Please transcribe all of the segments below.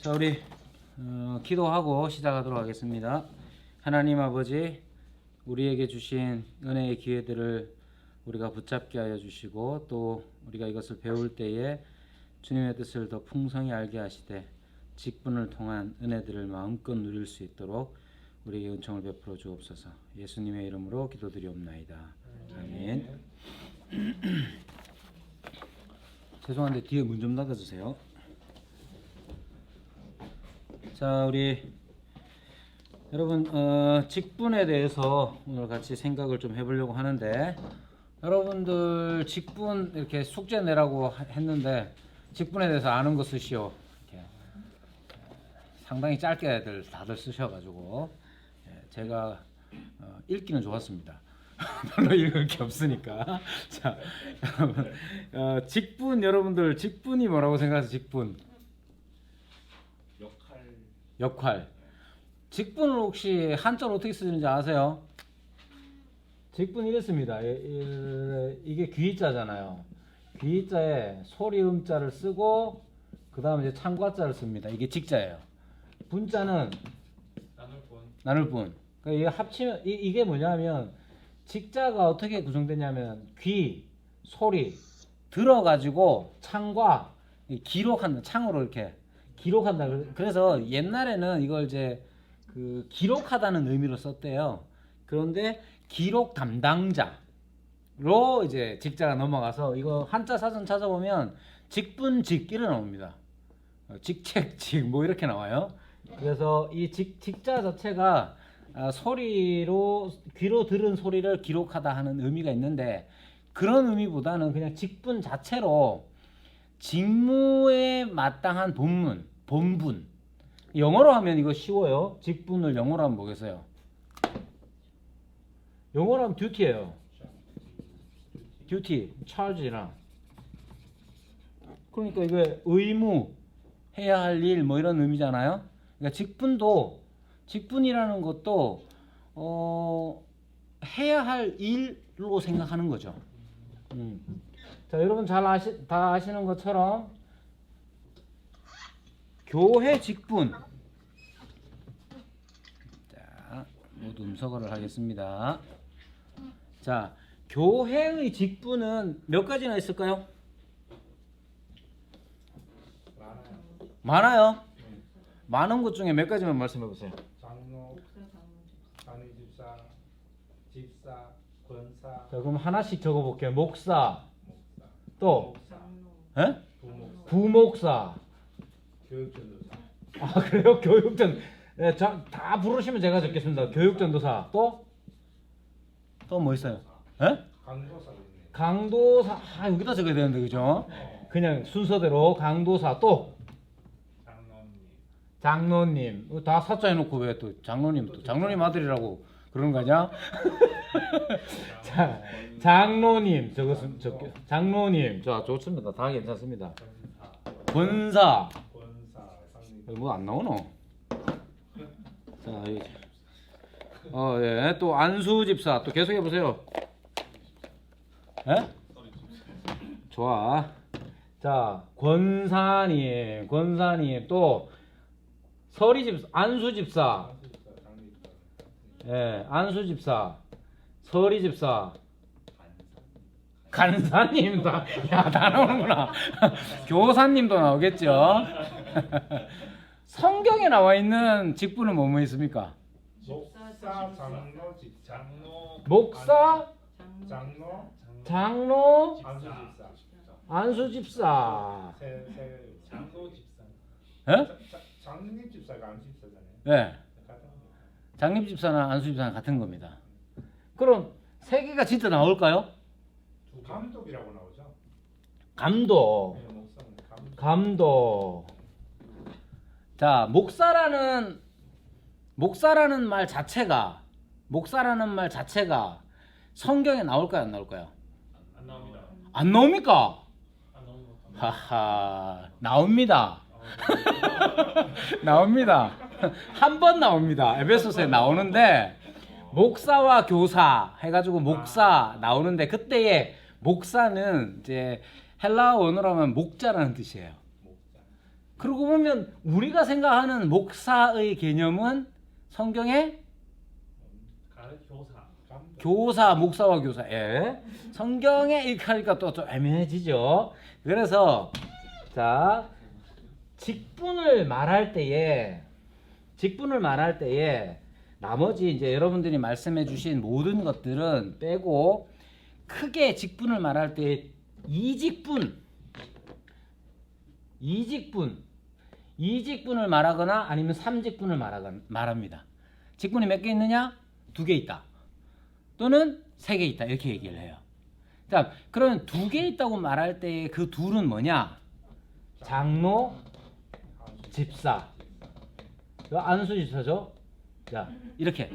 자, 우리 기도하고 시작하도록 하겠습니다. 하나님 아버지, 우리에게 주신 은혜의 기회들을 우리가 붙잡게 하여 주시고, 또 우리가 이것을 배울 때에 주님의 뜻을 더 풍성히 알게 하시되 직분을 통한 은혜들을 마음껏 누릴 수 있도록 우리에게 은총을 베풀어 주옵소서. 예수님의 이름으로 기도드리옵나이다. 아멘. 죄송한데 뒤에 문 좀 닫아주세요. 자, 우리 여러분, 직분에 대해서 오늘 같이 생각을 좀 해보려고 하는데, 여러분들 직분 이렇게 숙제 내라고 했는데 직분에 대해서 아는 거 쓰시오. 이렇게 상당히 짧게 다들 쓰셔가지고 제가 읽기는 좋았습니다. 별로 읽을 게 없으니까. 자, 여러분, 직분, 여러분들 직분이 뭐라고 생각하세요? 직분. 역할. 직분을 혹시 한자로 어떻게 쓰는지 아세요? 직분 이랬습니다. 이게 귀자잖아요. 귀자에 소리음자를 쓰고 그 다음에 이제 창과자를 씁니다. 이게 직자예요. 분자는 나눌 뿐. 그러니까 이게 합치면 이게 뭐냐면 직자가 어떻게 구성되냐면 귀, 소리 들어가지고 창과 기록한다. 창으로 이렇게 기록한다. 그래서 옛날에는 이걸 이제 그 기록하다는 의미로 썼대요. 그런데 기록 담당자로 이제 직자가 넘어가서 이거 한자 사전 찾아보면 직분직 이렇게 나옵니다. 직책직 뭐 이렇게 나와요. 그래서 이 직자 자체가 소리로 귀로 들은 소리를 기록하다 하는 의미가 있는데, 그런 의미보다는 그냥 직분 자체로 직무에 마땅한 본분. 영어로 하면 이거 쉬워요. 직분을 영어로 하면 뭐겠어요? 영어로 하면 듀티예요. 듀티, charge랑. 그러니까 이게 의무, 해야 할 일 뭐 이런 의미잖아요. 그러니까 직분이라는 것도 해야 할 일로 생각하는 거죠. 자, 여러분 다 아시는 것처럼 교회 직분. 자, 모두 음서거를 하겠습니다. 자, 교회의 직분은 몇 가지나 있을까요? 많아요. 많은 것 중에 몇 가지만 말씀해 보세요. 장로, 단위집사, 집사, 권사. 자, 그럼 하나씩 적어볼게요. 목사, 또 부목사, 교육전도사. 아, 그래요? 교육전. 네, 다 부르시면 제가 적겠습니다. 교육전도사. 또 뭐 있어요? 강도사 있네. 강도사. 여기다 적어야 되는데, 그죠? 그냥 순서대로 강도사. 또 장로님. 다 사자 해놓고 왜 또 장로님 아들이라고 그러는 거냐? 자, 장로님. 장로님. 자, 좋습니다. 다 괜찮습니다. 권사. 뭐 안 나오노? 자, 예. 또 안수집사. 또 계속 해보세요. 예? 좋아. 자, 권사님. 또 서리집사, 안수집사. 예, 안수집사, 서리집사, 간사님. 다 나오는구나. 교사님도 나오겠죠. 성경에 나와 있는 직분은 뭐뭐 있습니까? 목사, 장로, 집장로. 목사, 장로, 안수집사. 장로 집사. 예? 장로님 집사가 안수집사잖아요. 예. 장립집사나 안수집사는 같은 겁니다. 그럼 세 개가 진짜 나올까요? 감독이라고 나오죠. 감독. 네, 목사는 감독. 자, 목사라는 말 자체가 성경에 나올까요, 안 나올까요? 안 나옵니다. 안 나옵니까? 안 나옵니다. 하하, 나옵니다. 나옵니다. 한 번 나옵니다. 에베소서에 나오는데, 목사와 교사 해가지고 목사 나오는데, 그때의 목사는 이제 헬라어 원어로 하면 목자라는 뜻이에요. 그러고 보면 우리가 생각하는 목사의 개념은 성경에 교사. 교사, 목사와 교사. 예. 성경에 이렇게 하니까 또 좀 애매해지죠. 그래서 자, 직분을 말할 때에 나머지 이제 여러분들이 말씀해 주신 모든 것들은 빼고 크게 직분을 말할 때 이직분을 말하거나 아니면 삼직분을 말합니다. 직분이 몇 개 있느냐? 2개 있다. 또는 3개 있다. 이렇게 얘기를 해요. 자, 그러면 2개 있다고 말할 때 그 둘은 뭐냐? 장로, 집사. 안수 집사죠? 자, 이렇게.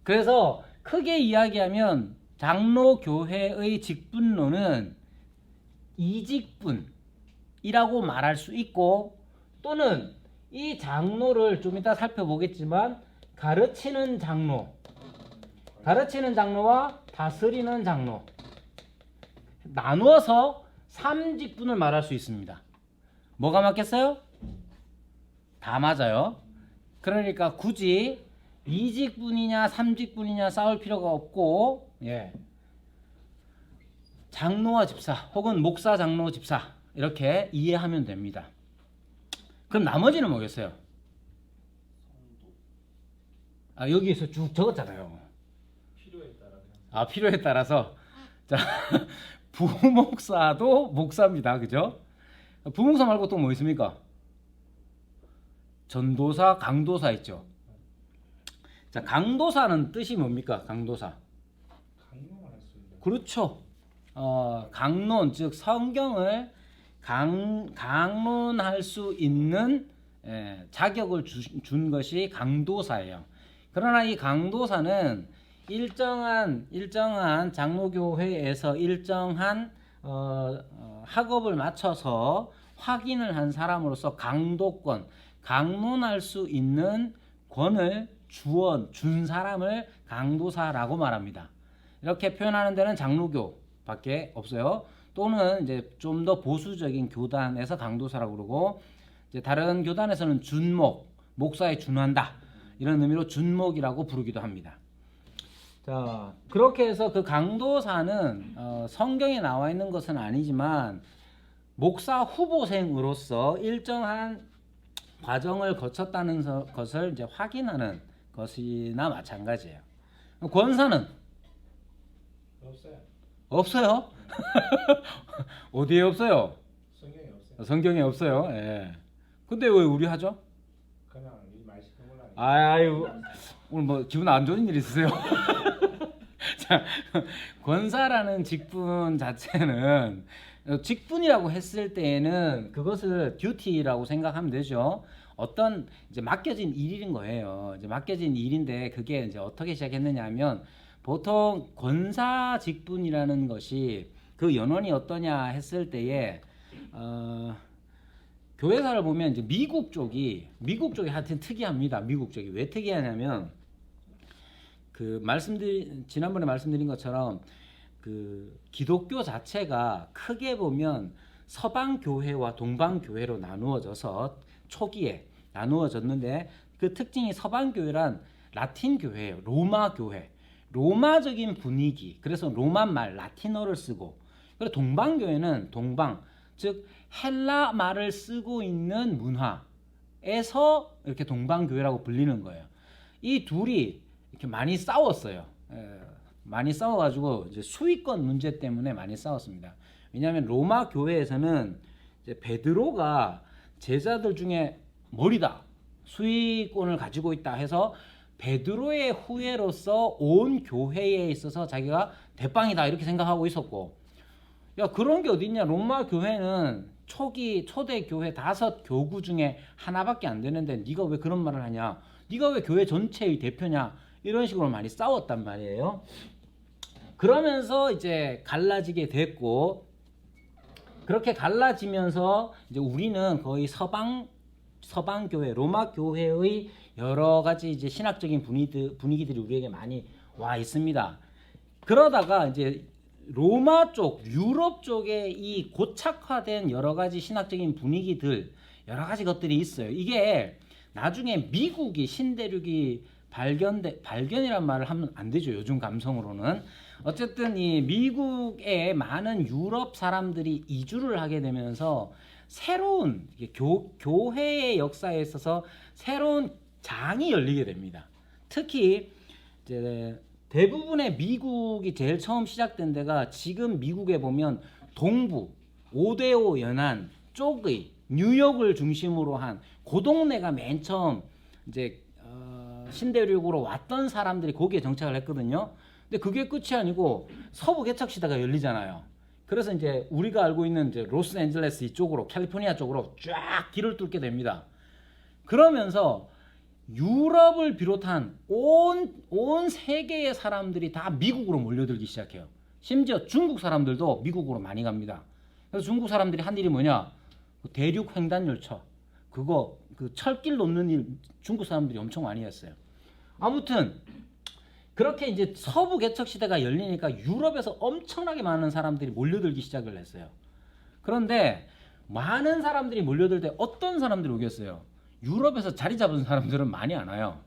그래서 크게 이야기하면 장로 교회의 직분론은 이직분이라고 말할 수 있고, 또는 이 장로를 좀 이따 살펴보겠지만 가르치는 장로와 다스리는 장로 나누어서 3직분을 말할 수 있습니다. 뭐가 맞겠어요? 다 맞아요. 그러니까 굳이 2직분이냐 3직분이냐 싸울 필요가 없고, 예. 장로와 집사 혹은 목사, 장로, 집사 이렇게 이해하면 됩니다. 그럼 나머지는 뭐겠어요? 여기에서 쭉 적었잖아요. 필요에 따라서. 자, 부목사도 목사입니다. 그죠? 부목사 말고 또 뭐 있습니까? 전도사, 강도사 있죠. 자, 강도사는 뜻이 뭡니까? 강도사. 강론할 수 있는. 그렇죠. 강론, 즉 성경을 강론할 수 있는 자격을 준 것이 강도사예요. 그러나 이 강도사는 일정한 장로교회에서 일정한 학업을 마쳐서 확인을 한 사람으로서 강론할 수 있는 권을 준 사람을 강도사라고 말합니다. 이렇게 표현하는 데는 장로교밖에 없어요. 또는 이제 좀 더 보수적인 교단에서 강도사라고 그러고, 이제 다른 교단에서는 목사에 준한다 이런 의미로 준목이라고 부르기도 합니다. 자, 그렇게 해서 그 강도사는 성경에 나와 있는 것은 아니지만 목사 후보생으로서 일정한 과정을 거쳤다는 것을 이제 확인하는 것이나 마찬가지예요. 권사는 없어요? 어디에 없어요? 성경에 없어요. 성경에 없어요. 예. 근데 왜 우리 하죠? 그냥 이 말씀 몰라. 아유, 오늘 뭐 기분 안 좋은 일 있으세요? 자, 권사라는 직분 자체는 직분이라고 했을 때에는 그것을 듀티라고 생각하면 되죠. 어떤 이제 맡겨진 일인 거예요. 이제 맡겨진 일인데 그게 이제 어떻게 시작했느냐 하면, 보통 권사 직분이라는 것이 그 연원이 어떠냐 했을 때에 교회사를 보면 이제 미국 쪽이 하여튼 특이합니다. 미국 쪽이 왜 특이하냐면, 지난번에 말씀드린 것처럼 그 기독교 자체가 크게 보면 서방 교회와 동방 교회로 나누어져서 초기에 나누어졌는데, 그 특징이 서방 교회란 라틴 교회예요. 로마 교회. 로마적인 분위기. 그래서 로마 말 라틴어를 쓰고, 그리고 동방 교회는 즉 헬라 말을 쓰고 있는 문화에서 이렇게 동방 교회라고 불리는 거예요. 이 둘이 이렇게 많이 싸웠어요. 많이 싸워가지고 이제 수위권 문제 때문에 많이 싸웠습니다. 왜냐하면 로마 교회에서는 이제 베드로가 제자들 중에 머리다, 수위권을 가지고 있다 해서 베드로의 후예로서 온 교회에 있어서 자기가 대빵이다 이렇게 생각하고 있었고, 야, 그런 게 어딨냐? 로마 교회는 초대 교회 5 교구 중에 하나밖에 안 되는데 네가 왜 그런 말을 하냐? 네가 왜 교회 전체의 대표냐? 이런 식으로 많이 싸웠단 말이에요. 그러면서 이제 갈라지게 됐고, 그렇게 갈라지면서 이제 우리는 거의 서방 교회, 로마 교회의 여러 가지 이제 신학적인 분위기들이 우리에게 많이 와 있습니다. 그러다가 이제 로마 쪽, 유럽 쪽에 이 고착화된 여러 가지 신학적인 분위기들, 여러 가지 것들이 있어요. 이게 나중에 미국이 신대륙이 발견이란 말을 하면 안 되죠. 요즘 감성으로는. 어쨌든 이 미국에 많은 유럽 사람들이 이주를 하게 되면서 새로운 교회의 역사에 있어서 새로운 장이 열리게 됩니다. 특히 이제 대부분의 미국이 제일 처음 시작된 데가 지금 미국에 보면 동부 오데오 연안 쪽의 뉴욕을 중심으로 한 그 동네가 맨 처음 이제 신대륙으로 왔던 사람들이 거기에 정착을 했거든요. 근데 그게 끝이 아니고 서부 개척 시대가 열리잖아요. 그래서 이제 우리가 알고 있는 이제 로스앤젤레스 이쪽으로 캘리포니아 쪽으로 쫙 길을 뚫게 됩니다. 그러면서 유럽을 비롯한 온 세계의 사람들이 다 미국으로 몰려들기 시작해요. 심지어 중국 사람들도 미국으로 많이 갑니다. 그래서 중국 사람들이 한 일이 뭐냐? 대륙 횡단 열차. 그거 그 철길 놓는 일 중국 사람들이 엄청 많이 했어요. 아무튼 그렇게 이제 서부 개척 시대가 열리니까 유럽에서 엄청나게 많은 사람들이 몰려들기 시작을 했어요. 그런데 많은 사람들이 몰려들 때 어떤 사람들이 오겠어요? 유럽에서 자리 잡은 사람들은 많이 안 와요.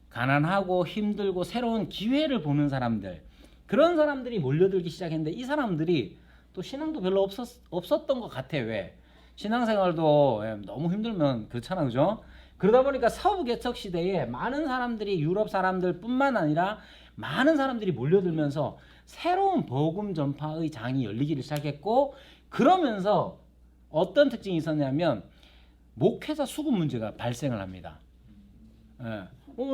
가난하고 힘들고 새로운 기회를 보는 사람들, 그런 사람들이 몰려들기 시작했는데 이 사람들이 또 신앙도 별로 없었던 것 같아. 왜? 신앙생활도 너무 힘들면 그렇잖아, 그죠? 그러다 보니까 서부 개척 시대에 많은 사람들이 유럽 사람들 뿐만 아니라 많은 사람들이 몰려들면서 새로운 복음 전파의 장이 열리기를 시작했고, 그러면서 어떤 특징이 있었냐면 목회자 수급 문제가 발생을 합니다.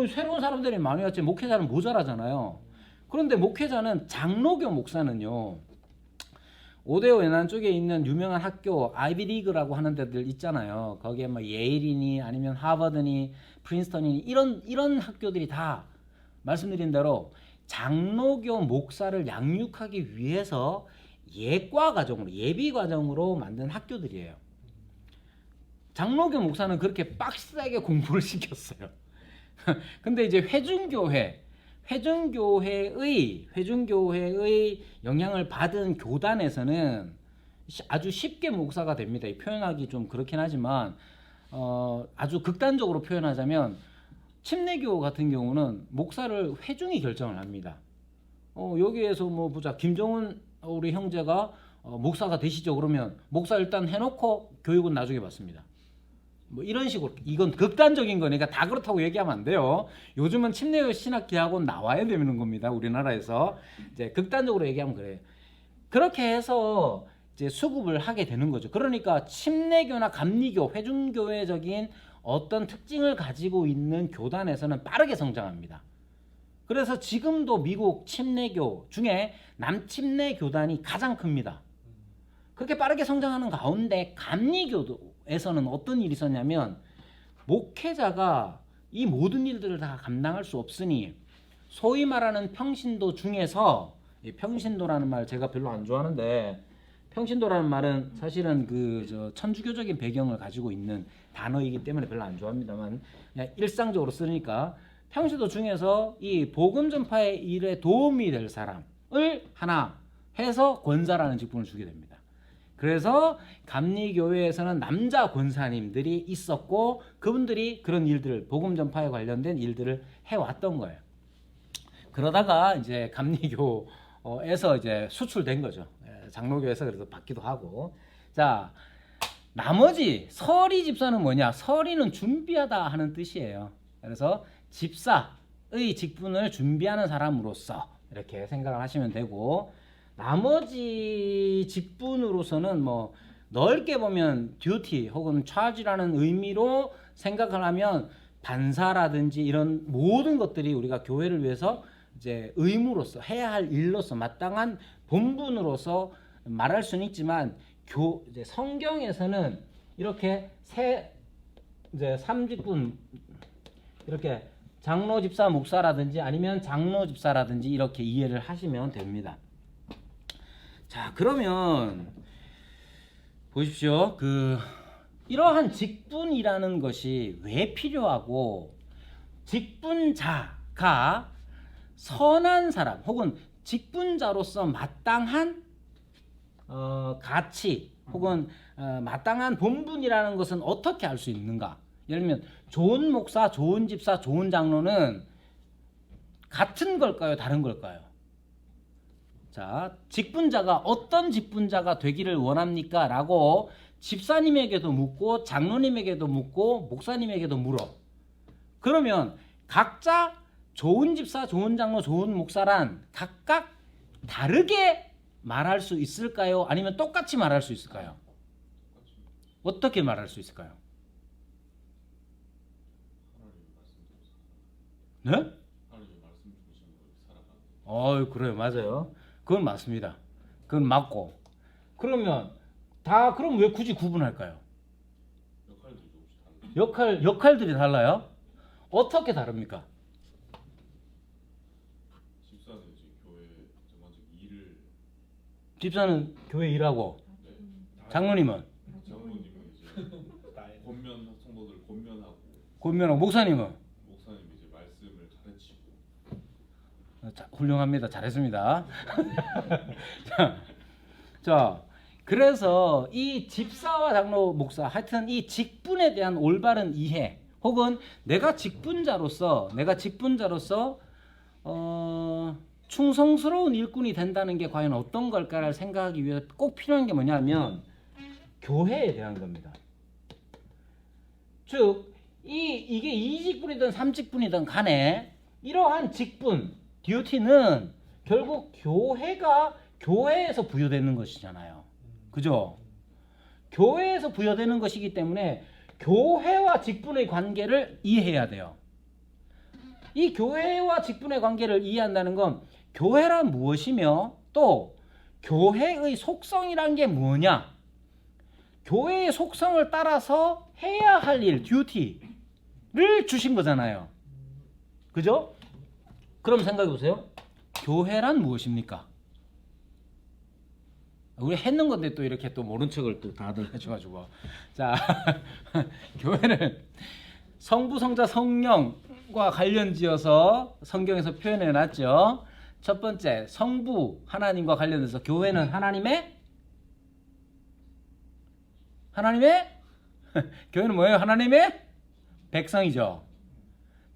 새로운 사람들이 많이 왔지 목회자는 모자라잖아요. 그런데 목회자는 장로교 목사는요, 오데오 연안 쪽에 있는 유명한 학교 아이비리그라고 하는 데들 있잖아요. 거기에 뭐 예일이니 아니면 하버드니 프린스턴이니 이런 학교들이 다 말씀드린 대로 장로교 목사를 양육하기 위해서 예과 과정으로 예비 과정으로 만든 학교들이에요. 장로교 목사는 그렇게 빡세게 공부를 시켰어요. 근데 이제 회중교회의 영향을 받은 교단에서는 아주 쉽게 목사가 됩니다. 표현하기 좀 그렇긴 하지만 아주 극단적으로 표현하자면 침례교 같은 경우는 목사를 회중이 결정을 합니다. 여기에서 뭐 보자, 김정은 우리 형제가 목사가 되시죠. 그러면 목사 일단 해놓고 교육은 나중에 받습니다. 뭐 이런 식으로. 이건 극단적인 거니까 다 그렇다고 얘기하면 안 돼요. 요즘은 침례교 신학대학원 나와야 되는 겁니다. 우리나라에서 이제 극단적으로 얘기하면 그래요. 그렇게 해서 이제 수급을 하게 되는 거죠. 그러니까 침례교나 감리교, 회중교회적인 어떤 특징을 가지고 있는 교단에서는 빠르게 성장합니다. 그래서 지금도 미국 침례교 중에 남침례 교단이 가장 큽니다. 그렇게 빠르게 성장하는 가운데 감리교에서는 어떤 일이 있었냐면 목회자가 이 모든 일들을 다 감당할 수 없으니 소위 말하는 평신도 중에서, 이 평신도라는 말 제가 별로 안 좋아하는데, 평신도라는 말은 사실은 천주교적인 배경을 가지고 있는 단어이기 때문에 별로 안 좋아합니다만 그냥 일상적으로 쓰니까 평신도 중에서 이 복음 전파의 일에 도움이 될 사람을 하나 해서 권사라는 직분을 주게 됩니다. 그래서 감리교회에서는 남자 권사님들이 있었고 그분들이 그런 일들을, 복음 전파에 관련된 일들을 해왔던 거예요. 그러다가 이제 감리교에서 이제 수출된 거죠. 장로교에서 그래서 받기도 하고. 자, 나머지 서리 집사는 뭐냐? 서리는 준비하다 하는 뜻이에요. 그래서 집사의 직분을 준비하는 사람으로서 이렇게 생각을 하시면 되고, 나머지 직분으로서는 뭐 넓게 보면 듀티 혹은 차지라는 의미로 생각을 하면 반사라든지 이런 모든 것들이 우리가 교회를 위해서 이제 의무로서 해야 할 일로서 마땅한 본분으로서 말할 수는 있지만, 이제 성경에서는 이렇게 이제 3직분, 이렇게 장로 집사 목사라든지 아니면 장로 집사라든지 이렇게 이해를 하시면 됩니다. 자, 그러면 보십시오. 이러한 직분이라는 것이 왜 필요하고, 직분자가 선한 사람 혹은 직분자로서 마땅한 가치 혹은 마땅한 본분이라는 것은 어떻게 알 수 있는가? 예를 들면 좋은 목사, 좋은 집사, 좋은 장로는 같은 걸까요? 다른 걸까요? 자, 직분자가 어떤 직분자가 되기를 원합니까? 라고 집사님에게도 묻고 장로님에게도 묻고 목사님에게도 물어. 그러면 각자 좋은 집사, 좋은 장로, 좋은 목사란 각각 다르게 말할 수 있을까요? 아니면 똑같이 말할 수 있을까요? 어떻게 말할 수 있을까요? 네? 그래요. 맞아요. 그건 맞습니다. 그건 맞고. 그러면 그럼 왜 굳이 구분할까요? 역할들이 달라요? 어떻게 다릅니까? 집사는 이제 교회 전반적 일을 집사는 교회 일하고 장로님은 장로님은 이제 권면 성도들 권면하고 권면하고 목사님은 목사님 이제 말씀을 가르치고 훌륭합니다. 잘했습니다. 자, 그래서 이 집사와 장로, 목사 하여튼 이 직분에 대한 올바른 이해 혹은 내가 직분자로서 충성스러운 일꾼이 된다는 게 과연 어떤 걸까를 생각하기 위해 꼭 필요한 게 뭐냐면 교회에 대한 겁니다. 즉 이게 2직분이든 3직분이든 간에 이러한 직분, 듀티는 결국 교회에서 부여되는 것이잖아요. 그죠? 교회에서 부여되는 것이기 때문에 교회와 직분의 관계를 이해해야 돼요. 이 교회와 직분의 관계를 이해한다는 건 교회란 무엇이며 또 교회의 속성이란 게 뭐냐, 교회의 속성을 따라서 해야 할 일, 듀티를 주신 거잖아요. 그죠? 그럼 생각해 보세요. 교회란 무엇입니까? 우리 했는 건데 또 이렇게 또 모른 척을 또 다들 해줘가지고 자 교회는 성부, 성자, 성령과 관련지어서 성경에서 표현해 놨죠. 첫 번째 성부 하나님과 관련해서 교회는 하나님의 교회는 뭐예요? 하나님의 백성이죠.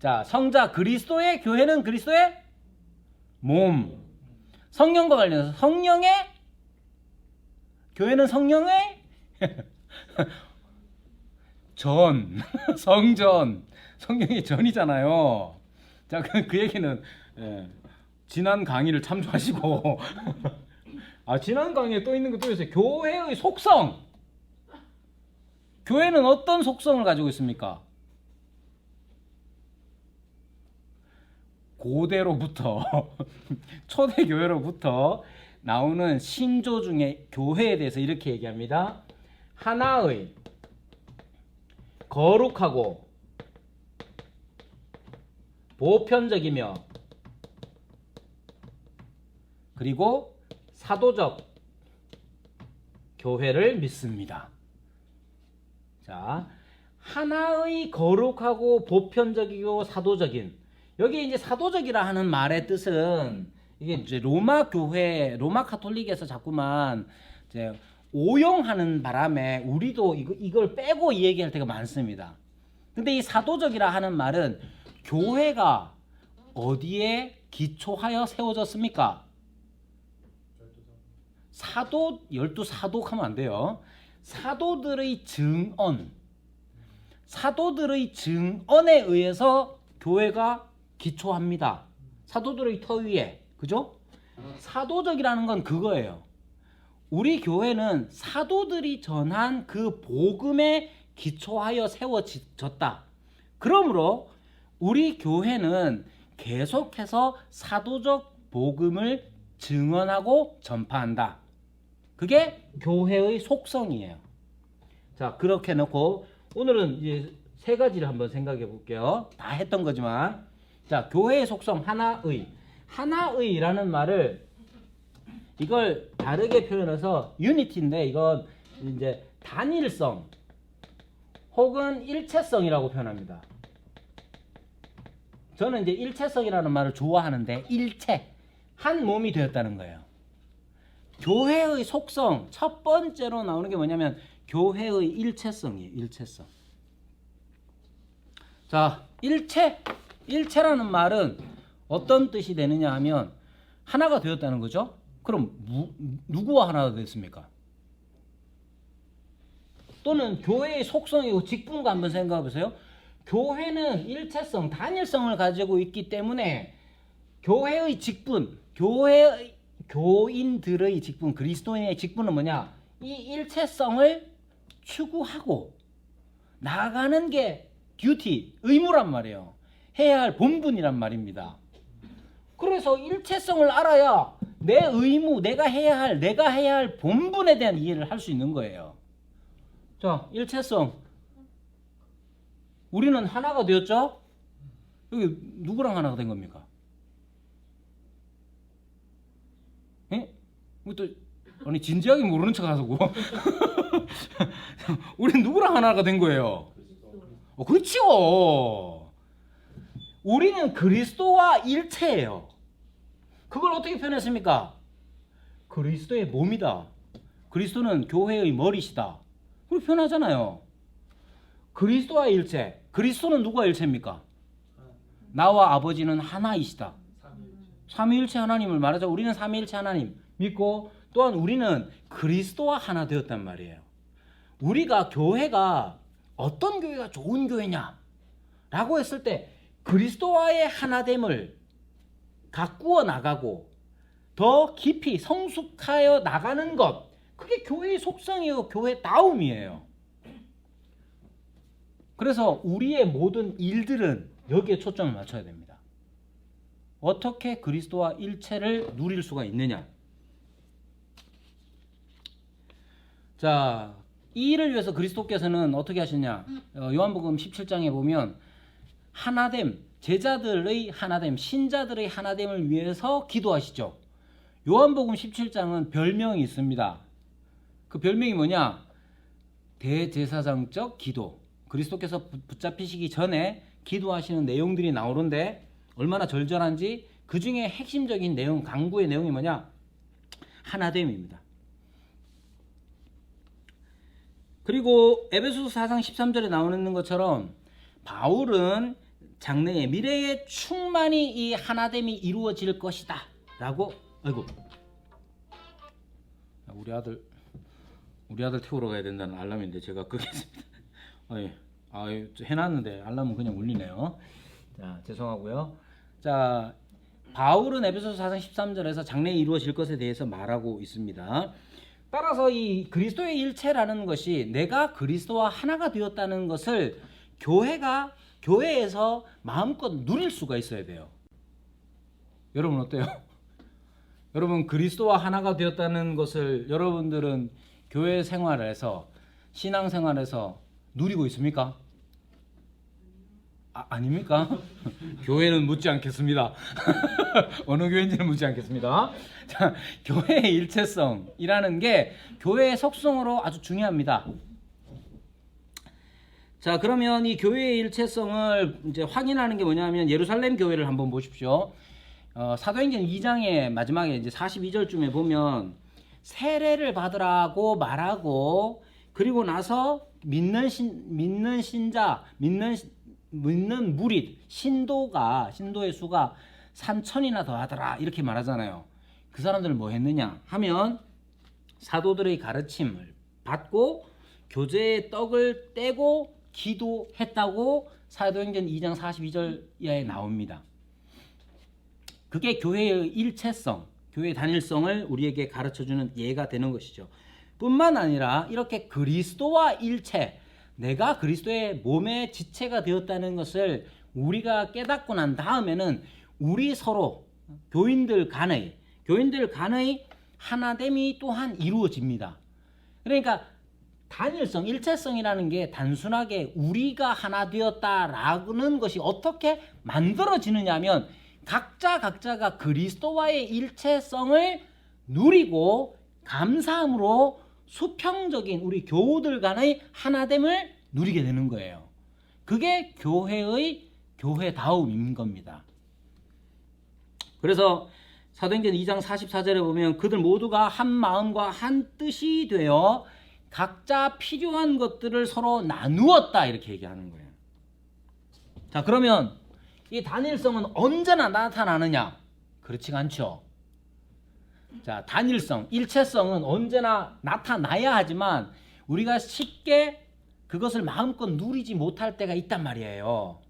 자, 성자 그리스도의 교회는 그리스도의 몸. 성령과 관련해서 교회는 성령의 성전. 성령의 전이잖아요. 자, 그 얘기는 지난 강의를 참조하시고 지난 강의에 또 있는 거 또 있어요. 교회의 속성. 교회는 어떤 속성을 가지고 있습니까? 고대로부터 초대교회로부터 나오는 신조 중에 교회에 대해서 이렇게 얘기합니다. 하나의 거룩하고 보편적이며 그리고 사도적 교회를 믿습니다. 자, 하나의 거룩하고 보편적이고 사도적인, 여기 이제 사도적이라 하는 말의 뜻은 이게 이제 로마 교회, 로마 카톨릭에서 자꾸만 이제 오용하는 바람에 우리도 이걸 빼고 얘기할 때가 많습니다. 근데 이 사도적이라 하는 말은 교회가 어디에 기초하여 세워졌습니까? 열두 사독 하면 안 돼요. 사도들의 증언에 의해서 교회가 기초합니다. 사도들의 터 위에. 그죠? 사도적이라는 건 그거예요. 우리 교회는 사도들이 전한 그 복음에 기초하여 세워졌다. 그러므로 우리 교회는 계속해서 사도적 복음을 증언하고 전파한다. 그게 교회의 속성이에요. 자, 그렇게 놓고 오늘은 이제 세 가지를 한번 생각해 볼게요. 다 했던 거지만, 자, 교회의 속성 하나의라는 말을 이걸 다르게 표현해서 유니티인데 이건 이제 단일성 혹은 일체성이라고 표현합니다. 저는 이제 일체성이라는 말을 좋아하는데 일체, 한 몸이 되었다는 거예요. 교회의 속성 첫 번째로 나오는 게 뭐냐면 교회의 일체성이에요. 일체성. 자, 일체라는 말은 어떤 뜻이 되느냐 하면 하나가 되었다는 거죠. 그럼 누구와 하나가 됐습니까? 또는 교회의 속성이고 직분과 한번 생각해 보세요. 교회는 일체성, 단일성을 가지고 있기 때문에 교회의 직분, 교인들의 직분, 그리스도인의 직분은 뭐냐? 이 일체성을 추구하고 나아가는 게 듀티, 의무란 말이에요. 해야 할 본분이란 말입니다. 그래서 일체성을 알아야 내 의무, 내가 해야 할 본분에 대한 이해를 할 수 있는 거예요. 자, 일체성. 우리는 하나가 되었죠? 여기 누구랑 하나가 된 겁니까? 예? 또 아니 진지하게 모르는 척하고 우리는 누구랑 하나가 된 거예요? 그렇지요. 우리는 그리스도와 일체예요. 그걸 어떻게 표현했습니까? 그리스도의 몸이다. 그리스도는 교회의 머리시다. 그렇게 표현하잖아요. 그리스도와 일체. 그리스도는 누가 일체입니까? 나와 아버지는 하나이시다. 삼위일체 하나님을 말하자. 우리는 삼위일체 하나님 믿고 또한 우리는 그리스도와 하나 되었단 말이에요. 우리가 교회가 어떤 교회가 좋은 교회냐 라고 했을 때 그리스도와의 하나됨을 가꾸어 나가고 더 깊이 성숙하여 나가는 것, 그게 교회의 속성이요 교회다움이에요. 그래서 우리의 모든 일들은 여기에 초점을 맞춰야 됩니다. 어떻게 그리스도와 일체를 누릴 수가 있느냐. 자, 이 일을 위해서 그리스도께서는 어떻게 하셨냐. 요한복음 17장에 보면 하나됨, 제자들의 하나됨, 신자들의 하나됨을 위해서 기도하시죠. 요한복음 17장은 별명이 있습니다. 그 별명이 뭐냐? 대제사장적 기도. 그리스도께서 붙잡히시기 전에 기도하시는 내용들이 나오는데 얼마나 절절한지 그 중에 핵심적인 내용, 강구의 내용이 뭐냐? 하나됨입니다. 그리고 에베소서 4장 13절에 나오는 것처럼 바울은 장래의 미래에 충만히 이 하나됨이 이루어질 것이다 라고. 아이고, 우리 아들 태우러 가야 된다는 알람인데 제가 끄겠습니다. 해놨는데 알람은 그냥 울리네요. 자, 죄송하고요. 자, 바울은 에베소서 4장 13절에서 장래에 이루어질 것에 대해서 말하고 있습니다. 따라서 이 그리스도의 일체라는 것이 내가 그리스도와 하나가 되었다는 것을 교회에서 마음껏 누릴 수가 있어야 돼요. 여러분 어때요? 여러분 그리스도와 하나가 되었다는 것을 여러분들은 교회 생활에서, 신앙 생활에서 누리고 있습니까? 아닙니까? 교회는 묻지 않겠습니다. 어느 교회인지는 묻지 않겠습니다. 자, 교회의 일체성이라는 게 교회의 속성으로 아주 중요합니다. 자, 그러면 이 교회의 일체성을 이제 확인하는 게 뭐냐면 예루살렘 교회를 한번 보십시오. 사도행전 2장의 마지막에 이제 42절쯤에 보면 세례를 받으라고 말하고 그리고 나서 믿는 신자, 믿는 무릿, 신도의 수가 3,000이나 더하더라 이렇게 말하잖아요. 그 사람들은 뭐 했느냐 하면 사도들의 가르침을 받고 교제의 떡을 떼고 기도했다고 사도행전 2장 42절 이하에 나옵니다. 그게 교회의 일체성, 교회의 단일성을 우리에게 가르쳐주는 예가 되는 것이죠. 뿐만 아니라 이렇게 그리스도와 일체, 내가 그리스도의 몸의 지체가 되었다는 것을 우리가 깨닫고 난 다음에는 우리 서로 교인들 간의 하나됨이 또한 이루어집니다. 그러니까 단일성, 일체성이라는 게 단순하게 우리가 하나 되었다라는 것이 어떻게 만들어지느냐 하면 각자가 그리스도와의 일체성을 누리고 감사함으로 수평적인 우리 교우들 간의 하나됨을 누리게 되는 거예요. 그게 교회다움인 겁니다. 그래서 사도행전 2장 44절에 보면 그들 모두가 한 마음과 한 뜻이 되어 각자 필요한 것들을 서로 나누었다 이렇게 얘기하는 거예요. 자, 그러면 이 단일성은 언제나 나타나느냐? 그렇지가 않죠. 자, 단일성, 일체성은 언제나 나타나야 하지만 우리가 쉽게 그것을 마음껏 누리지 못할 때가 있단 말이에요.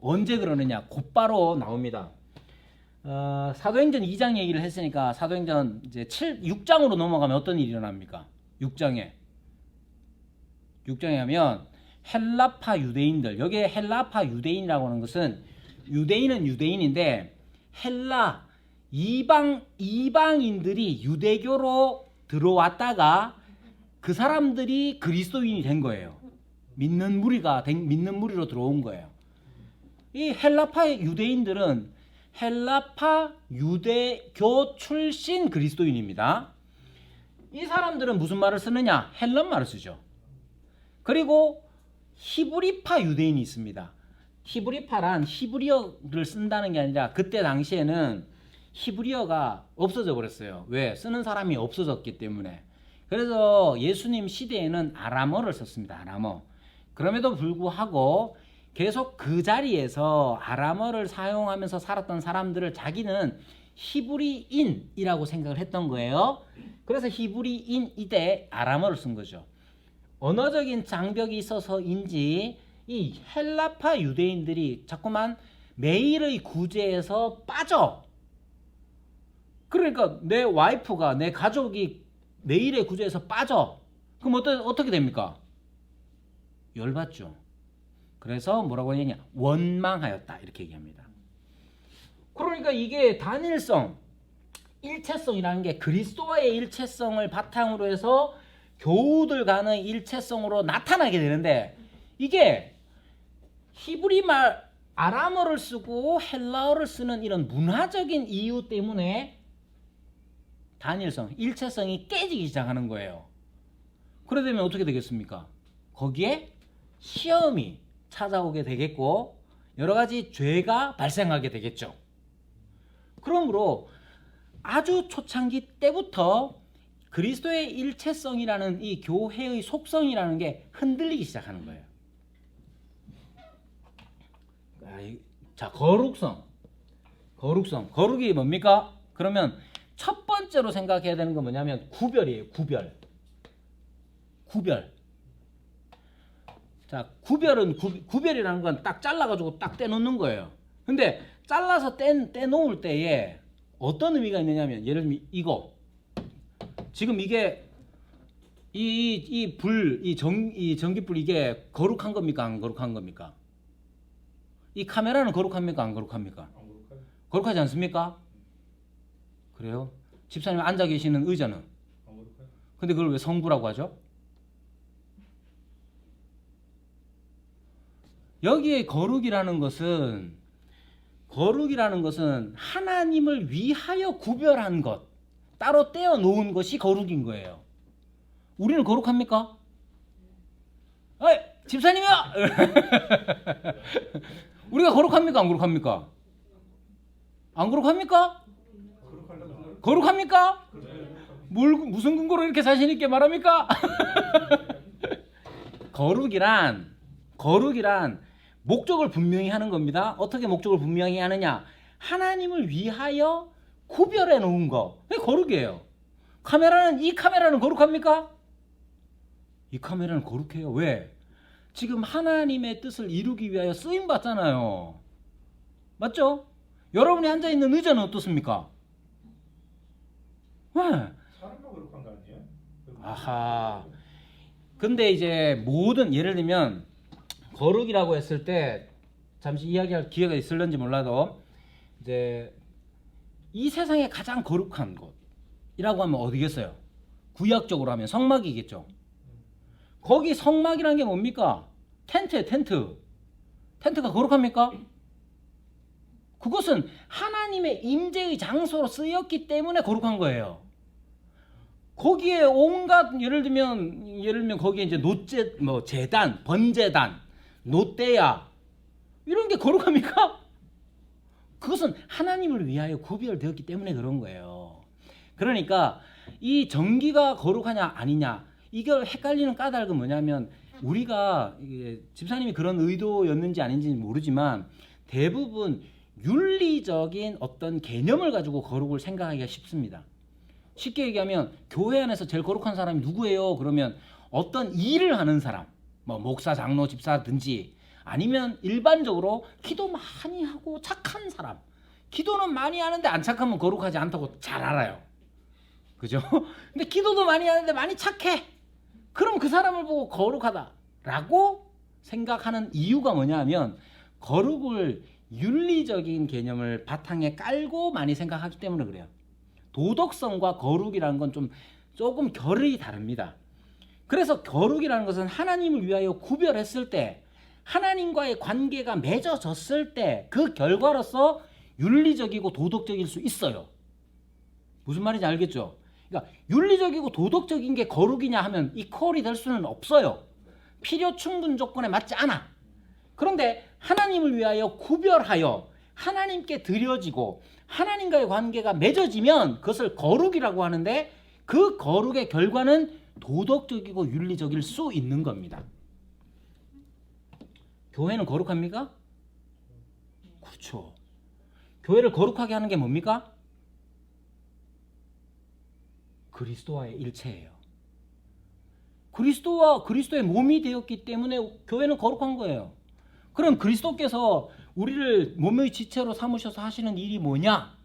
언제 그러느냐? 곧바로 나옵니다. 사도행전 2장 얘기를 했으니까 사도행전 이제 6장으로 넘어가면 어떤 일이 일어납니까? 6장에 하면 헬라파 유대인들, 여기에 헬라파 유대인이라고 하는 것은 유대인은 유대인인데 헬라 이방인들이 유대교로 들어왔다가 그 사람들이 그리스도인이 된 거예요. 믿는 무리로 들어온 거예요. 이 헬라파 유대인들은 헬라파 유대교 출신 그리스도인입니다. 이 사람들은 무슨 말을 쓰느냐? 헬란말을 쓰죠. 그리고 히브리파 유대인이 있습니다. 히브리파란 히브리어를 쓴다는 게 아니라 그때 당시에는 히브리어가 없어져 버렸어요. 왜? 쓰는 사람이 없어졌기 때문에. 그래서 예수님 시대에는 아람어를 썼습니다. 아람어. 그럼에도 불구하고 계속 그 자리에서 아람어를 사용하면서 살았던 사람들을 자기는 히브리인이라고 생각을 했던 거예요. 그래서 히브리인이대 아람어를 쓴 거죠. 언어적인 장벽이 있어서인지 이 헬라파 유대인들이 자꾸만 매일의 구제에서 빠져. 그러니까 내 와이프가, 내 가족이 매일의 구제에서 빠져. 그럼 어떻게 됩니까? 열받죠. 그래서 뭐라고 하느냐? 원망하였다 이렇게 얘기합니다. 그러니까 이게 단일성, 일체성이라는 게 그리스도와의 일체성을 바탕으로 해서 교우들 간의 일체성으로 나타나게 되는데 이게 히브리말 아람어를 쓰고 헬라어를 쓰는 이런 문화적인 이유 때문에 단일성, 일체성이 깨지기 시작하는 거예요. 그러려면 어떻게 되겠습니까? 거기에 시험이 찾아오게 되겠고 여러 가지 죄가 발생하게 되겠죠. 그러므로 아주 초창기 때부터 그리스도의 일체성이라는 이 교회의 속성이라는 게 흔들리기 시작하는 거예요. 자, 거룩성. 거룩이 뭡니까? 그러면 첫 번째로 생각해야 되는 건 뭐냐면 구별이에요. 구별. 자, 구별이라는 건 딱 잘라가지고 딱 떼놓는 거예요. 근데 잘라서 떼놓을 때에 어떤 의미가 있느냐면 예를 들면 이거 지금 이게 이 전기불 이게 거룩한 겁니까? 안 거룩한 겁니까? 이 카메라는 거룩합니까? 안 거룩합니까? 거룩하지 않습니까? 그래요? 집사님 앉아 계시는 의자는? 근데 그걸 왜 성부라고 하죠? 여기에 거룩이라는 것은 하나님을 위하여 구별한 것, 따로 떼어 놓은 것이 거룩인 거예요. 우리는 거룩합니까? 어이, 집사님이요! 우리가 거룩합니까? 안 거룩합니까? 안 거룩합니까? 거룩합니까? 무슨 근거로 이렇게 자신 있게 말합니까? 거룩이란 목적을 분명히 하는 겁니다. 어떻게 목적을 분명히 하느냐? 하나님을 위하여 구별해 놓은 거. 그게 거룩이에요. 이 카메라는 거룩합니까? 이 카메라는 거룩해요. 왜? 지금 하나님의 뜻을 이루기 위하여 쓰임 받잖아요. 맞죠? 여러분이 앉아 있는 의자는 어떻습니까? 왜? 사람만 거룩한 거 아니에요? 아하. 근데 이제 예를 들면 거룩이라고 했을 때 잠시 이야기할 기회가 있을런지 몰라도 이제 이 세상에 가장 거룩한 곳이라고 하면 어디겠어요? 구약적으로 하면 성막이겠죠. 거기 성막이라는 게 뭡니까? 텐트가 거룩합니까? 그것은 하나님의 임재의 장소로 쓰였기 때문에 거룩한 거예요. 거기에 온갖 예를 들면 거기에 이제 제단, 번제단, 노대야 이런 게 거룩합니까? 그것은 하나님을 위하여 구별되었기 때문에 그런 거예요. 그러니까 이 정기가 거룩하냐 아니냐 이걸 헷갈리는 까닭은 뭐냐면 우리가 집사님이 그런 의도였는지 아닌지는 모르지만 대부분 윤리적인 어떤 개념을 가지고 거룩을 생각하기가 쉽습니다. 쉽게 얘기하면 교회 안에서 제일 거룩한 사람이 누구예요? 그러면 어떤 일을 하는 사람, 뭐 목사, 장로, 집사든지 아니면 일반적으로 기도 많이 하고 착한 사람. 기도는 많이 하는데 안 착하면 거룩하지 않다고 잘 알아요. 그죠? 근데 기도도 많이 하는데 많이 착해. 그럼 그 사람을 보고 거룩하다라고 생각하는 이유가 뭐냐면 거룩을 윤리적인 개념을 바탕에 깔고 많이 생각하기 때문에 그래요. 도덕성과 거룩이라는 건 조금 결이 다릅니다. 그래서 거룩이라는 것은 하나님을 위하여 구별했을 때 하나님과의 관계가 맺어졌을 때 그 결과로서 윤리적이고 도덕적일 수 있어요. 무슨 말인지 알겠죠? 그러니까 윤리적이고 도덕적인 게 거룩이냐 하면 이퀄이 될 수는 없어요. 필요 충분 조건에 맞지 않아. 그런데 하나님을 위하여 구별하여 하나님께 드려지고 하나님과의 관계가 맺어지면 그것을 거룩이라고 하는데 그 거룩의 결과는 도덕적이고 윤리적일 수 있는 겁니다. 교회는 거룩합니까? 그렇죠. 교회를 거룩하게 하는 게 뭡니까? 그리스도와의 일체예요. 그리스도와 그리스도의 몸이 되었기 때문에 교회는 거룩한 거예요. 그럼 그리스도께서 우리를 몸의 지체로 삼으셔서 하시는 일이 뭐냐?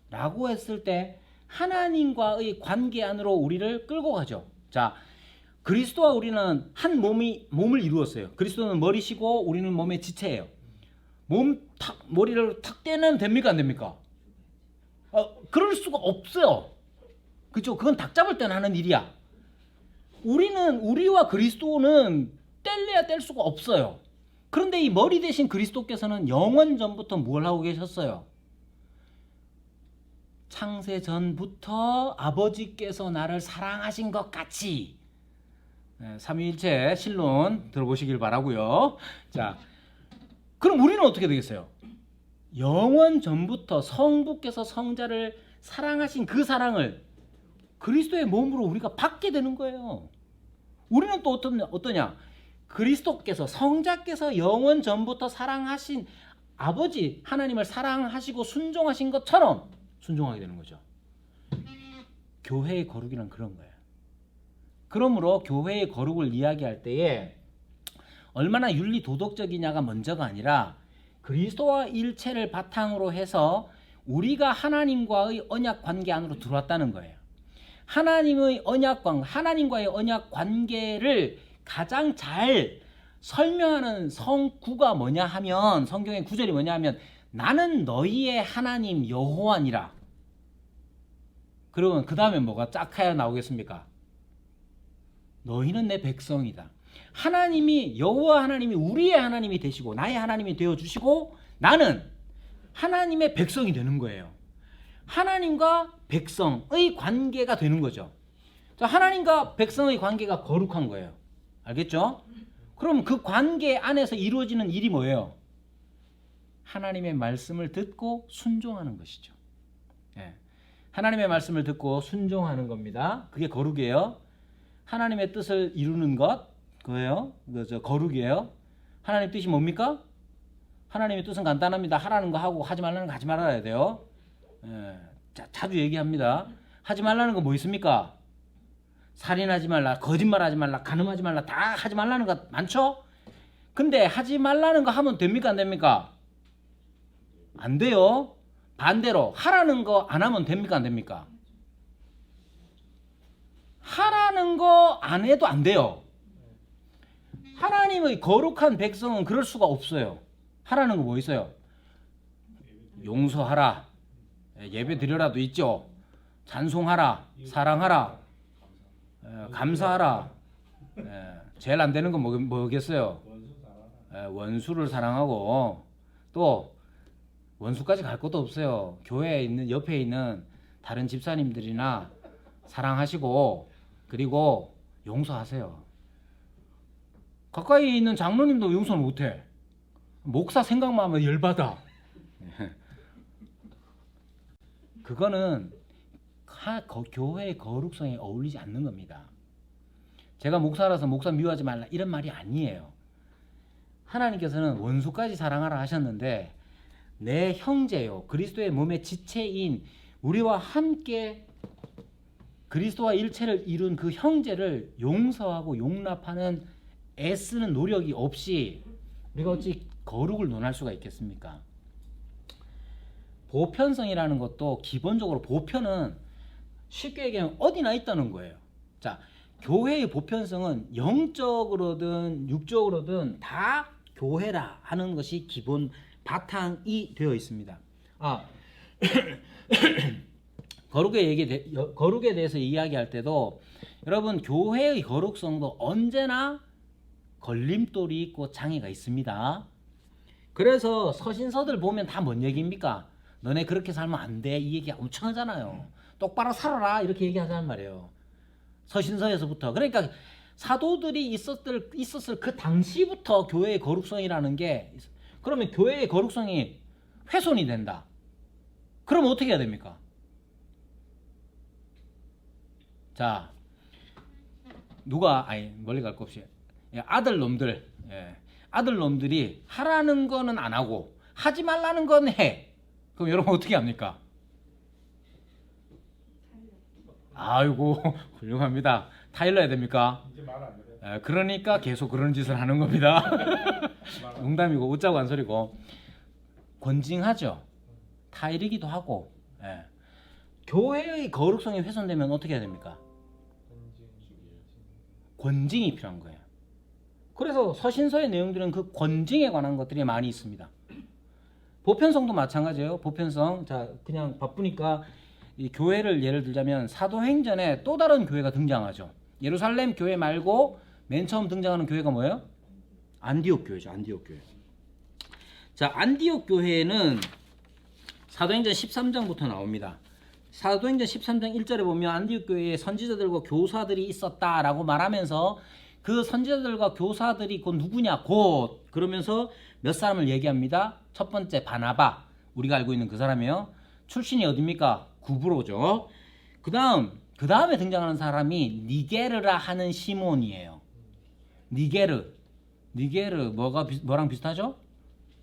라고 했을 때 하나님과의 관계 안으로 우리를 끌고 가죠. 자, 그리스도와 우리는 한 몸을 이루었어요. 그리스도는 머리시고 우리는 몸의 지체예요. 머리를 탁 떼면 됩니까? 안 됩니까? 그럴 수가 없어요. 그죠? 그건 닭 잡을 때는 하는 일이야. 우리와 그리스도는 뗄래야 뗄 수가 없어요. 그런데 이 머리 대신 그리스도께서는 영원 전부터 뭘 하고 계셨어요? 창세 전부터 아버지께서 나를 사랑하신 것 같이. 삼위일체 신론 들어보시길 바라고요. 자, 그럼 우리는 어떻게 되겠어요? 영원 전부터 성부께서 성자를 사랑하신 그 사랑을 그리스도의 몸으로 우리가 받게 되는 거예요. 우리는 또 어떠냐? 그리스도께서 성자께서 영원 전부터 사랑하신 아버지 하나님을 사랑하시고 순종하신 것처럼 순종하게 되는 거죠. 교회의 거룩이란 그런 거예요. 그러므로 교회의 거룩을 이야기할 때에 얼마나 윤리 도덕적이냐가 먼저가 아니라 그리스도와 일체를 바탕으로 해서 우리가 하나님과의 언약 관계 안으로 들어왔다는 거예요. 하나님과의 언약 관계를 가장 잘 설명하는 성구가 뭐냐 하면 성경의 구절이 뭐냐 하면 나는 너희의 하나님 여호와니라. 그러면 그 다음에 뭐가 짝하여 나오겠습니까? 너희는 내 백성이다. 하나님이 여호와 하나님이 우리의 하나님이 되시고 나의 하나님이 되어주시고 나는 하나님의 백성이 되는 거예요. 하나님과 백성의 관계가 되는 거죠. 자, 하나님과 백성의 관계가 거룩한 거예요. 알겠죠? 그럼 그 관계 안에서 이루어지는 일이 뭐예요? 하나님의 말씀을 듣고 순종하는 것이죠. 예. 하나님의 말씀을 듣고 순종하는 겁니다. 그게 거룩이에요. 하나님의 뜻을 이루는 것, 그거예요. 거룩이에요. 하나님의 뜻이 뭡니까? 하나님의 뜻은 간단합니다. 하라는 거 하고 하지 말라는 거 하지 말아야 돼요. 예. 자주 얘기합니다. 하지 말라는 거 뭐 있습니까? 살인하지 말라, 거짓말하지 말라, 간음하지 말라, 다 하지 말라는 거 많죠? 근데 하지 말라는 거 하면 됩니까? 안 됩니까? 안 돼요. 반대로 하라는 거 안 하면 됩니까? 안 됩니까? 하라는 거 안 해도 안 돼요. 하나님의 거룩한 백성은 그럴 수가 없어요. 하라는 거 뭐 있어요? 용서하라, 예배 드려라도 있죠. 찬송하라, 사랑하라, 감사하라. 제일 안 되는 건 뭐겠어요? 원수를 사랑하고 또 원수까지 갈 것도 없어요. 교회에 있는 옆에 있는 다른 집사님들이나 사랑하시고 그리고 용서하세요. 가까이 있는 장로님도 용서는 못해. 목사 생각만 하면 열받아. 그거는 교회의 거룩성에 어울리지 않는 겁니다. 제가 목사라서 목사 미워하지 말라 이런 말이 아니에요. 하나님께서는 원수까지 사랑하라 하셨는데 내 형제요 그리스도의 몸의 지체인 우리와 함께 그리스도와 일체를 이룬 그 형제를 용서하고 용납하는 애쓰는 노력이 없이 우리가 어찌 거룩을 논할 수가 있겠습니까? 보편성이라는 것도 기본적으로 보편은 쉽게 얘기하면 어디나 있다는 거예요. 자, 교회의 보편성은 영적으로든 육적으로든 다 교회라 하는 것이 기본 바탕이 되어 있습니다. 거룩에 대해서 이야기할 때도 여러분 교회의 거룩성도 언제나 걸림돌이 있고 장애가 있습니다. 그래서 서신서들 보면 다 뭔 얘기입니까? 너네 그렇게 살면 안 돼. 이 얘기 엄청 하잖아요. 똑바로 살아라 이렇게 얘기하자는 말이에요. 서신서에서부터. 그러니까 사도들이 있었을 그 당시부터 교회의 거룩성이라는 게 그러면 교회의 거룩성이 훼손이 된다. 그러면 어떻게 해야 됩니까? 자, 멀리 갈 거 없이 아들놈들이 하라는 거는 안 하고 하지 말라는 건 해. 그럼 여러분 어떻게 합니까? 아이고 훌륭합니다. 타일러야 됩니까? 이제 말 안 돼. 그러니까 계속 그런 짓을 하는 겁니다. 농담이고 웃자고 한 소리고 권징하죠. 타일이기도 하고. 교회의 거룩성이 훼손되면 어떻게 해야 됩니까? 권징이 필요한 거예요. 그래서 서신서의 내용들은 그 권징에 관한 것들이 많이 있습니다. 보편성도 마찬가지예요. 보편성. 자, 그냥 바쁘니까 이 교회를 예를 들자면 사도행전에 또 다른 교회가 등장하죠. 예루살렘 교회 말고 맨 처음 등장하는 교회가 뭐예요? 안디옥 교회죠. 안디옥 교회. 자, 안디옥 교회는 사도행전 13장부터 나옵니다. 사도행전 13장 1절에 보면 안디옥 교회에 선지자들과 교사들이 있었다라고 말하면서 그 선지자들과 교사들이 곧 누구냐? 곧 그러면서 몇 사람을 얘기합니다. 첫 번째 바나바, 우리가 알고 있는 그 사람이에요. 출신이 어디입니까? 구브로죠. 그 다음에 등장하는 사람이 니게르라 하는 시몬이에요. 니게르 뭐랑 비슷하죠?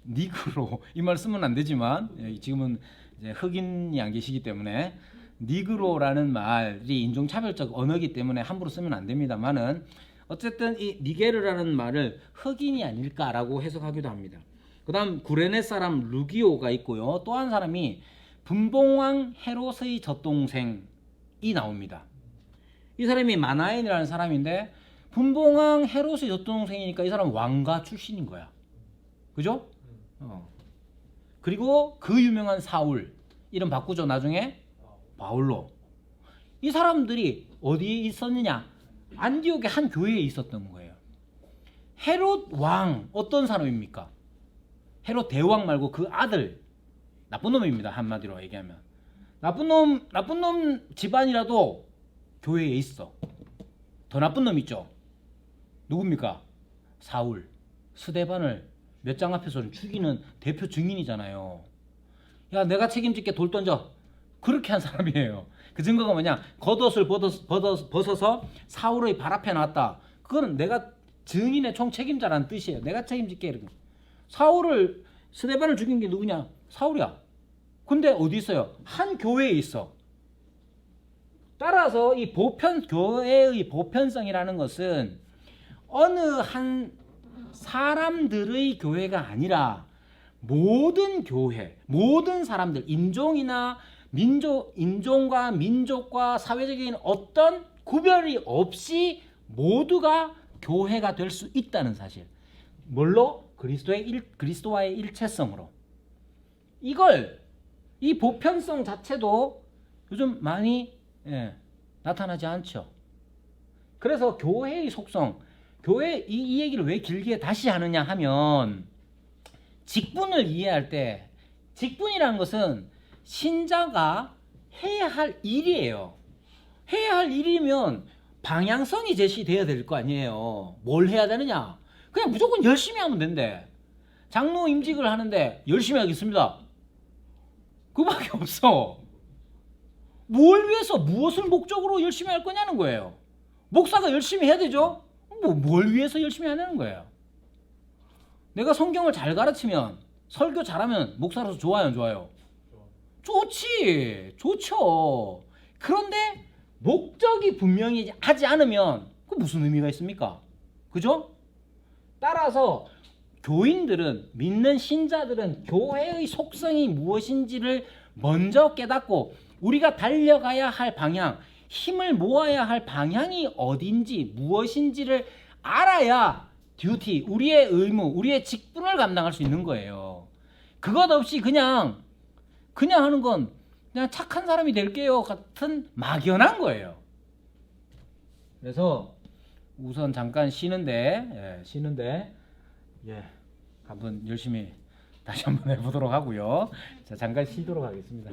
니그로. 이 말 쓰면 안 되지만 지금은 이제 흑인이 안 계시기 때문에 니그로라는 말이 인종차별적 언어이기 때문에 함부로 쓰면 안 됩니다만은 어쨌든 이 니게르라는 말을 흑인이 아닐까라고 해석하기도 합니다. 그 다음 구레네 사람 루기오가 있고요. 또 한 사람이 분봉왕 헤롯의 젖동생이 나옵니다. 이 사람이 마나엔이라는 사람인데 분봉왕 헤롯의 젖동생이니까 이 사람 왕가 출신인 거야. 그죠? 그리고 그 유명한 사울 이름 바꾸죠. 나중에 바울로. 이 사람들이 어디에 있었느냐? 안디옥의 한 교회에 있었던 거예요. 헤롯 왕 어떤 사람입니까? 헤롯 대왕 말고 그 아들 나쁜 놈입니다. 한마디로 얘기하면 나쁜 놈 집안이라도 교회에 있어. 더 나쁜 놈 있죠. 누굽니까? 사울 스데반을 몇 장 앞에서 죽이는 대표 증인이잖아요. 야, 내가 책임질게, 돌 던져. 그렇게 한 사람이에요. 그 증거가 뭐냐? 겉옷을 벗어서 사울의 발 앞에 놨다. 그거는 내가 증인의 총 책임자라는 뜻이에요. 내가 책임질게. 이렇게. 스데반을 죽인 게 누구냐? 사울이야. 근데 어디 있어요? 한 교회에 있어. 따라서 이 교회의 보편성이라는 것은 어느 한 사람들의 교회가 아니라 모든 교회, 모든 사람들, 인종과 민족과 사회적인 어떤 구별이 없이 모두가 교회가 될 수 있다는 사실. 뭘로? 그리스도와의 일체성으로. 이 보편성 자체도 요즘 많이 나타나지 않죠. 그래서 교회의 속성, 이 얘기를 왜 길게 다시 하느냐 하면 직분을 이해할 때 직분이라는 것은 신자가 해야 할 일이에요. 해야 할 일이면 방향성이 제시되어야 될 거 아니에요. 뭘 해야 되느냐? 그냥 무조건 열심히 하면 된대. 장로 임직을 하는데 열심히 하겠습니다. 그밖에 없어. 뭘 위해서 무엇을 목적으로 열심히 할 거냐는 거예요. 목사가 열심히 해야 되죠. 뭘 위해서 열심히 하냐는 거예요. 내가 성경을 잘 가르치면 설교 잘하면 목사로서 좋아요, 안 좋아요? 좋지, 좋죠. 그런데 목적이 분명히 하지 않으면 그 무슨 의미가 있습니까? 그죠? 따라서 교인들은, 믿는 신자들은 교회의 속성이 무엇인지를 먼저 깨닫고 우리가 달려가야 할 방향, 힘을 모아야 할 방향이 어딘지 무엇인지를 알아야 듀티, 우리의 의무, 우리의 직분을 감당할 수 있는 거예요. 그것 없이 그냥 하는 건 그냥 착한 사람이 될게요 같은 막연한 거예요. 그래서 우선 잠깐 쉬는데 한번 열심히 다시 한번 해보도록 하고요. 자, 잠깐 쉬도록 하겠습니다.